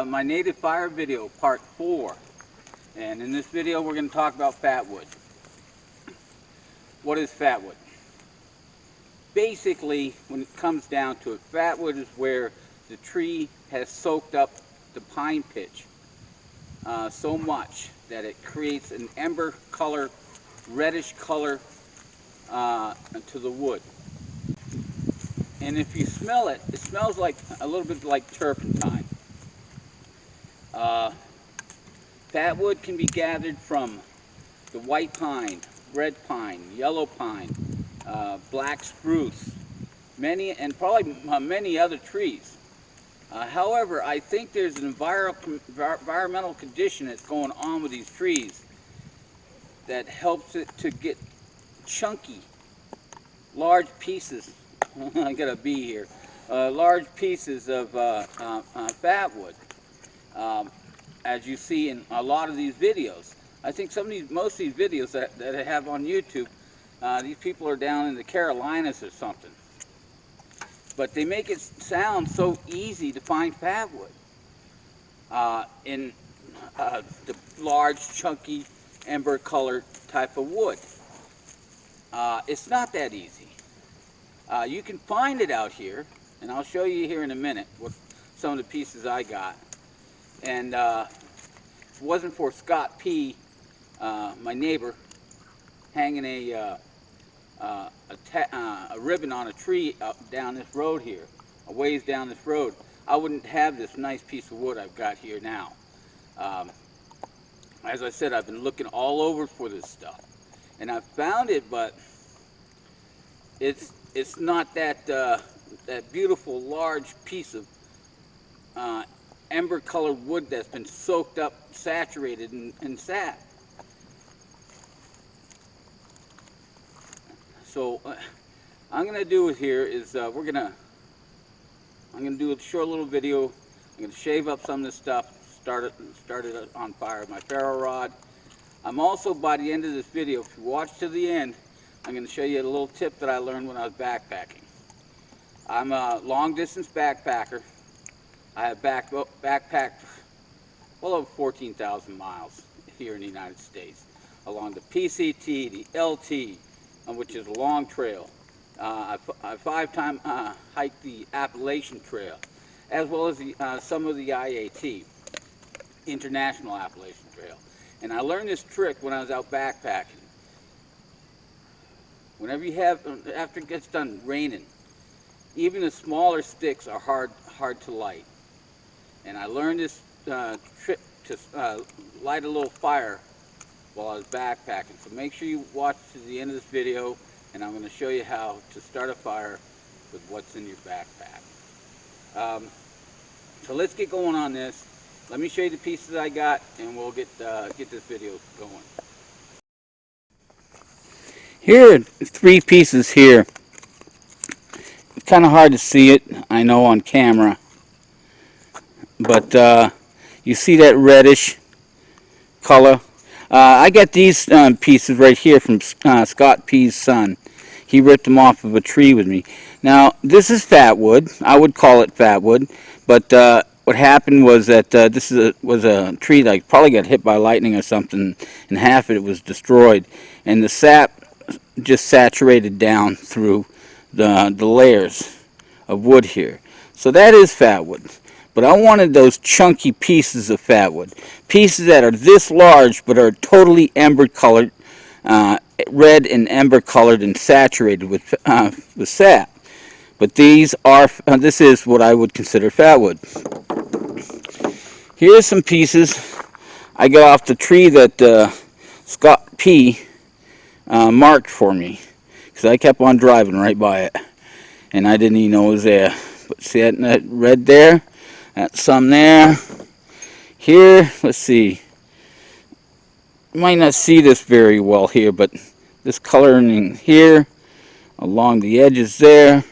my native fire video part 4, and in this video we're going to talk about fatwood. What is fatwood? Basically, when it comes down to it, fatwood is where the tree has soaked up the pine pitch so much that it creates an ember color, reddish color to the wood. And if you smell it, it smells like a little bit like turpentine. Fatwood can be gathered from the white pine, red pine, yellow pine, black spruce, many other trees. However, I think there's an environmental condition that's going on with these trees that helps it to get chunky, large pieces. I got a bee here. Large pieces of fatwood, as you see in a lot of these videos. I think most of these videos that I have on YouTube, these people are down in the Carolinas or something. But they make it sound so easy to find fatwood in the large, chunky, ember-colored type of wood. It's not that easy. You can find it out here, and I'll show you here in a minute what some of the pieces I got. And if it wasn't for Scott P., my neighbor, hanging a ribbon on a tree down this road here, a ways down this road, I wouldn't have this nice piece of wood I've got here now. As I said, I've been looking all over for this stuff, and I've found it, but it's not that beautiful large piece of ember-colored wood that's been soaked up, saturated in sap. So I'm going to do it here is I'm going to do a short little video. I'm going to shave up some of this stuff, start it on fire with my ferro rod. I'm also, by the end of this video, if you watch to the end, I'm going to show you a little tip that I learned when I was backpacking. I'm a long-distance backpacker. I have backpacked well over 14,000 miles here in the United States, along the PCT, the LT, which is a long trail. I 5-time hiked the Appalachian Trail, as well as some of the IAT, International Appalachian Trail. And I learned this trick when I was out backpacking. Whenever after it gets done raining, even the smaller sticks are hard to light. And I learned this trick to light a little fire while I was backpacking. So make sure you watch to the end of this video, and I'm going to show you how to start a fire with what's in your backpack. So let's get going on this. Let me show you the pieces I got, and we'll get this video going. Here are 3 pieces here. It's kind of hard to see it, I know, on camera, but you see that reddish color. I got these pieces right here from Scott P.'s son. He ripped them off of a tree with me. Now, this is fatwood. I would call it fatwood, but what happened was that this was a tree that probably got hit by lightning or something, and half of it was destroyed. And the sap just saturated down through the layers of wood here. So that is fatwood. But I wanted those chunky pieces of fatwood. Pieces that are this large but are totally ember colored, red and ember colored and saturated with sap. But this is what I would consider fatwood. Here's some pieces I got off the tree that Scott P. Marked for me, because I kept on driving right by it, and I didn't even know it was there. But see that red there? That's some there. Here, let's see. You might not see this very well here, but this coloring here, along the edges there.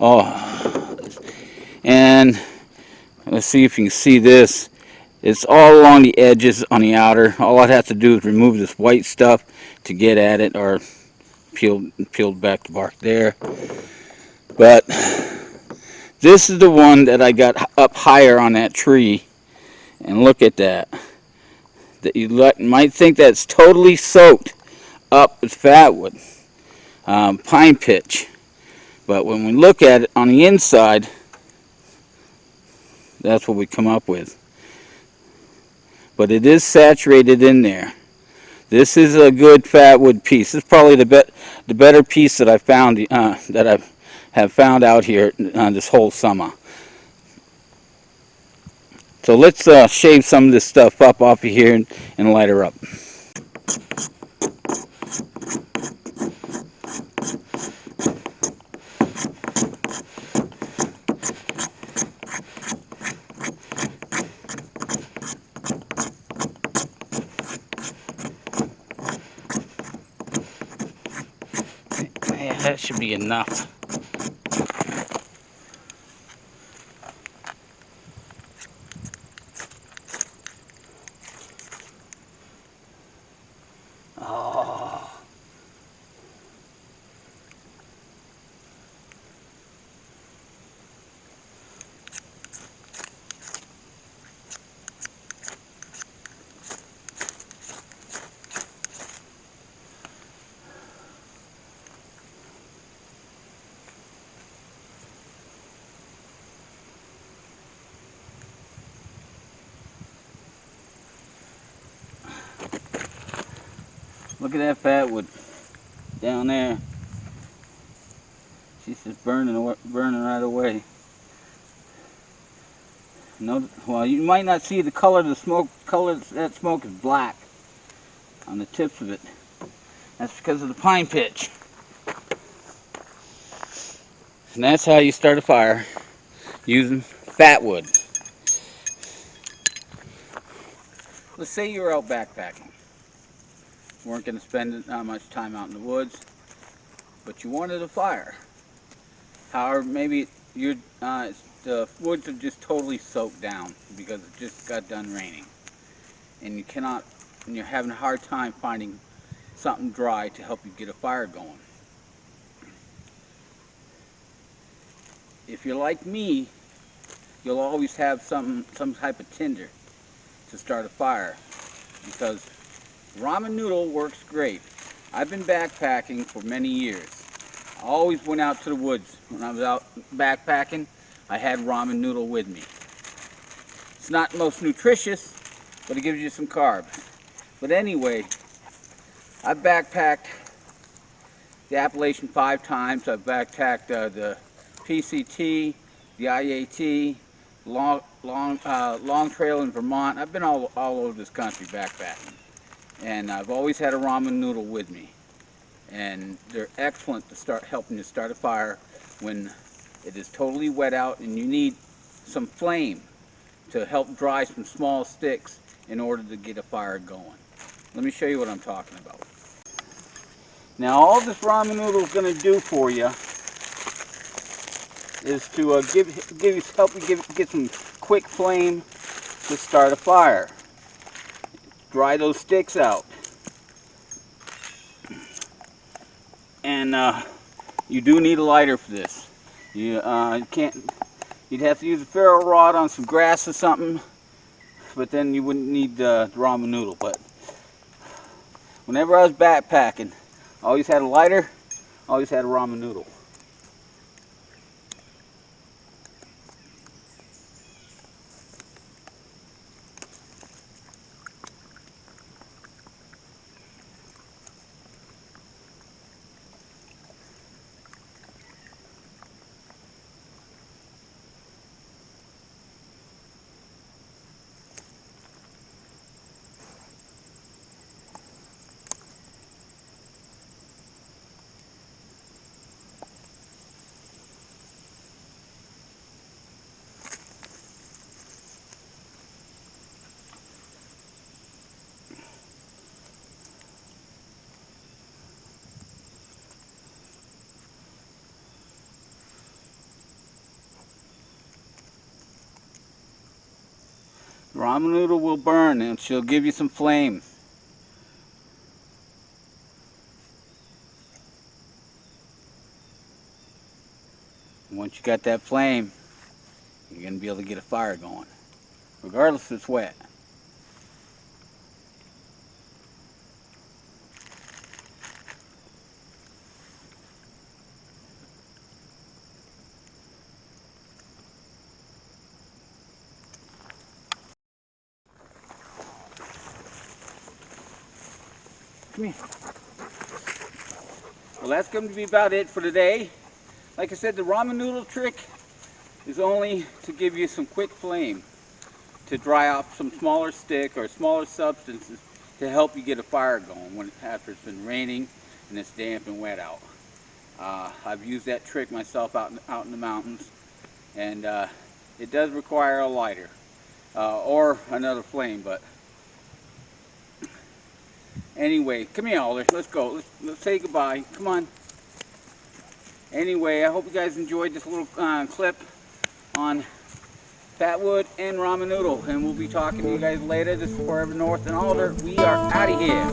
Oh, and let's see if you can see this. It's all along the edges on the outer. All I'd have to do is remove this white stuff to get at it, or peeled back the bark there. But This is the one that I got up higher on that tree. And look at that. That you might think that's totally soaked up with fatwood, pine pitch. But when we look at it on the inside, that's what we come up with. But it is saturated in there. This is a good fatwood piece. This is probably the better piece that I found that I have found out here this whole summer. So let's shave some of this stuff up off of here and light her up. Yeah, that should be enough. Oh, look at that fatwood down there. She's just burning right away. No, well, you might not see the color of the smoke. Color that smoke is black on the tips of it. That's because of the pine pitch. And that's how you start a fire, using fatwood. Let's say you were out backpacking. You weren't going to spend that much time out in the woods, but you wanted a fire. However, maybe the woods are just totally soaked down because it just got done raining. And you're having a hard time finding something dry to help you get a fire going. If you're like me, you'll always have some type of tinder to start a fire because ramen noodle works great. I've been backpacking for many years. I always went out to the woods. When I was out backpacking, I had ramen noodle with me. It's not most nutritious, but it gives you some carbs. But anyway, I've backpacked the Appalachian 5 times. I've backpacked the PCT, the IAT, Long Trail in Vermont. I've been all over this country backpacking. And I've always had a ramen noodle with me. And they're excellent to start helping you start a fire when it is totally wet out and you need some flame to help dry some small sticks in order to get a fire going. Let me show you what I'm talking about. Now all this ramen noodle is going to do for you is to help you get some quick flame to start a fire. Dry those sticks out. And you do need a lighter for this. You can't. You'd have to use a ferro rod on some grass or something, but then you wouldn't need the ramen noodle. But whenever I was backpacking, I always had a lighter, always had a ramen noodle. The ramen noodle will burn and she'll give you some flame. Once you got that flame, You're going to be able to get a fire going, regardless if it's wet. Come here. Well, that's going to be about it for today. Like I said, the ramen noodle trick is only to give you some quick flame to dry off some smaller stick or smaller substances to help you get a fire going after it's been raining and it's damp and wet out. I've used that trick myself out in the mountains, and it does require a lighter or another flame. But anyway, come here, Alder. Let's go. Let's say goodbye. Come on. Anyway, I hope you guys enjoyed this little clip on Fatwood and Ramen Noodle, and we'll be talking to you guys later. This is Ramen North and Alder. We are out of here.